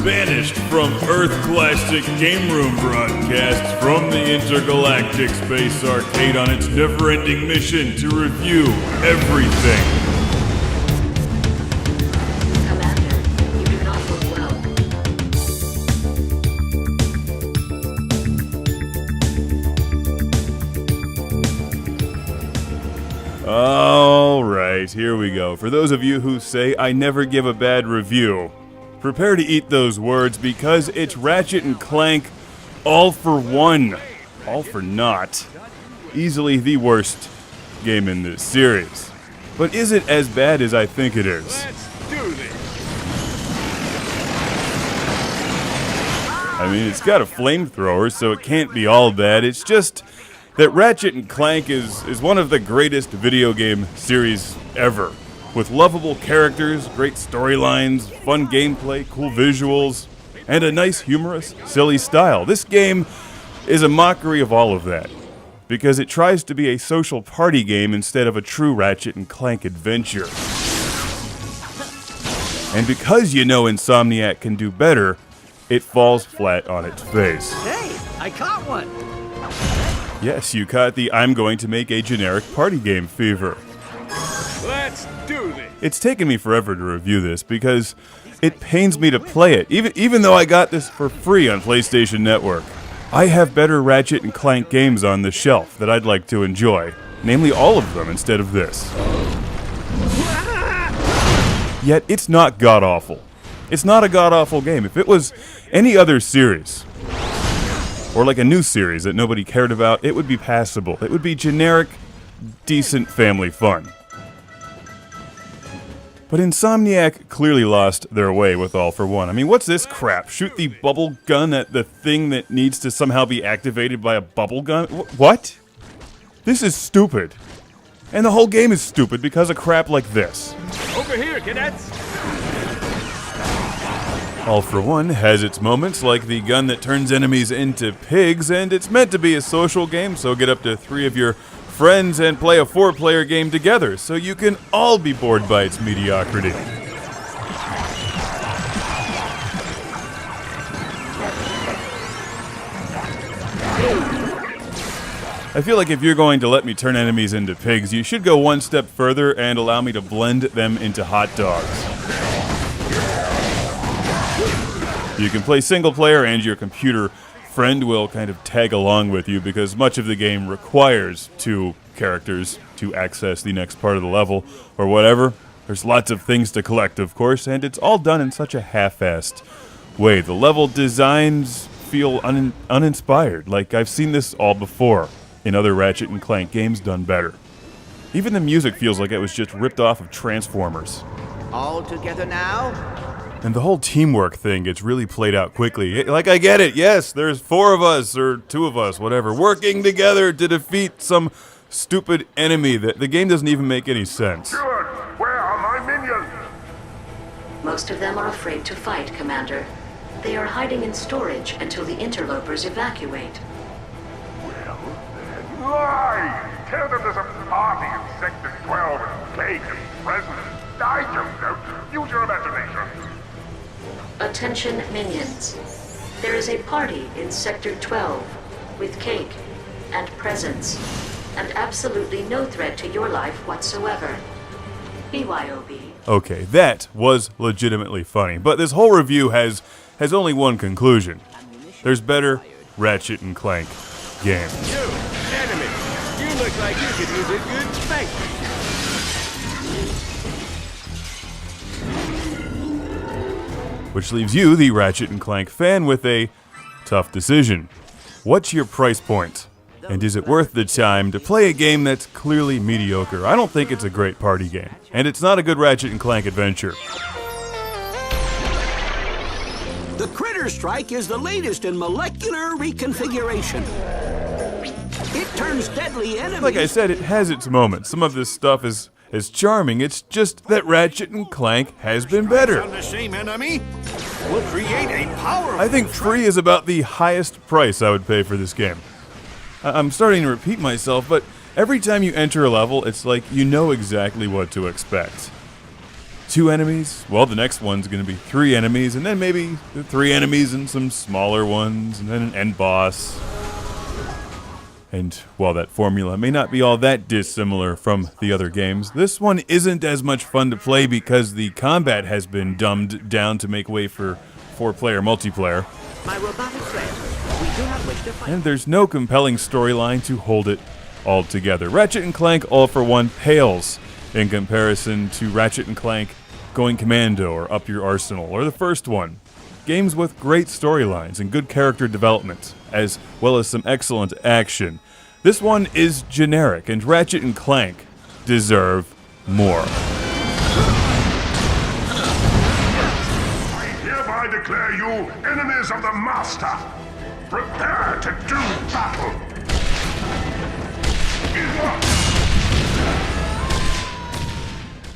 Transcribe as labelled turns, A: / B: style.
A: banished from Earth Classic Game Room broadcasts from the intergalactic space arcade on its never-ending mission to review everything.
B: Commander, you do not look well.
A: Alright, here we go. For those of you who say I never give a bad review, prepare to eat those words because it's Ratchet and Clank All for One. All for Naught. Easily the worst game in this series. But is it as bad as I think it is?
C: Let's do this.
A: I mean, it's got a flamethrower, so it can't be all bad. It's just that Ratchet and Clank is one of the greatest video game series ever. With lovable characters, great storylines, fun gameplay, cool visuals, and a nice, humorous, silly style. This game is a mockery of all of that, because it tries to be a social party game instead of a true Ratchet and Clank adventure. And because you know Insomniac can do better, it falls flat on its face.
C: Hey, I caught one.
A: Yes, you caught the I'm going to make a generic party game fever.
C: Let's do this.
A: It's taken me forever to review this because it pains me to play it, even though I got this for free on PlayStation Network. I have better Ratchet and Clank games on the shelf that I'd like to enjoy, namely all of them instead of this. Yet it's not god-awful. It's not a god-awful game. If it was any other series, or like a new series that nobody cared about, it would be passable. It would be generic, decent family fun. But Insomniac clearly lost their way with All for One. I mean, what's this crap? Shoot the bubble gun at the thing that needs to somehow be activated by a bubble gun? What? This is stupid. And the whole game is stupid because of crap like this.
C: Over here, cadets.
A: All for One has its moments, like the gun that turns enemies into pigs, and it's meant to be a social game, so get up to 3 of your friends and play a 4-player game together, so you can all be bored by its mediocrity. I feel like if you're going to let me turn enemies into pigs, you should go one step further and allow me to blend them into hot dogs. You can play single player and your computer friend will kind of tag along with you because much of the game requires 2 characters to access the next part of the level or whatever. There's lots of things to collect, of course, and it's all done in such a half-assed way. The level designs feel uninspired, like I've seen this all before in other Ratchet and Clank games done better. Even the music feels like it was just ripped off of Transformers.
D: All together now?
A: And the whole teamwork thing gets really played out quickly. Like, I get it, yes, there's 4 of us, or 2 of us, whatever, working together to defeat some stupid enemy that the game doesn't even make any sense.
E: Steward, where are my minions?
B: Most of them are afraid to fight, Commander. They are hiding in storage until the interlopers evacuate.
E: Well, then lie! Tell them there's a party in Sector 12 and cake and presents. I don't know. Use your imagination.
B: Attention, minions. There is a party in Sector 12 with cake and presents, and absolutely no threat to your life whatsoever. BYOB.
A: Okay, that was legitimately funny, but this whole review has only one conclusion. There's better Ratchet and Clank games.
C: You, enemy. You look like you could use a good spanking.
A: Which leaves you, the Ratchet and Clank fan, with a tough decision. What's your price point? And is it worth the time to play a game that's clearly mediocre? I don't think it's a great party game. And it's not a good Ratchet and Clank adventure.
F: The Critter Strike is the latest in molecular reconfiguration. It turns deadly enemies...
A: Like I said, it has its moments. Some of this stuff is charming. It's just that Ratchet and Clank has been better.
C: On the same enemy will create a powerful...
A: I think free is about the highest price I would pay for this game. I'm starting to repeat myself, but every time you enter a level, it's like you know exactly what to expect. 2 enemies. Well, the next one's going to be 3 enemies, and then maybe 3 enemies and some smaller ones, and then an end boss. And while that formula may not be all that dissimilar from the other games, this one isn't as much fun to play because the combat has been dumbed down to make way for 4-player multiplayer.
D: My robotic friend, we do not wish to fight.
A: And there's no compelling storyline to hold it all together. Ratchet and Clank All for One pales in comparison to Ratchet and Clank Going Commando or Up Your Arsenal or the first one. Games with great storylines and good character development, as well as some excellent action. This one is generic, and Ratchet and Clank deserve more.
E: I hereby declare you enemies of the Master. Prepare to do battle.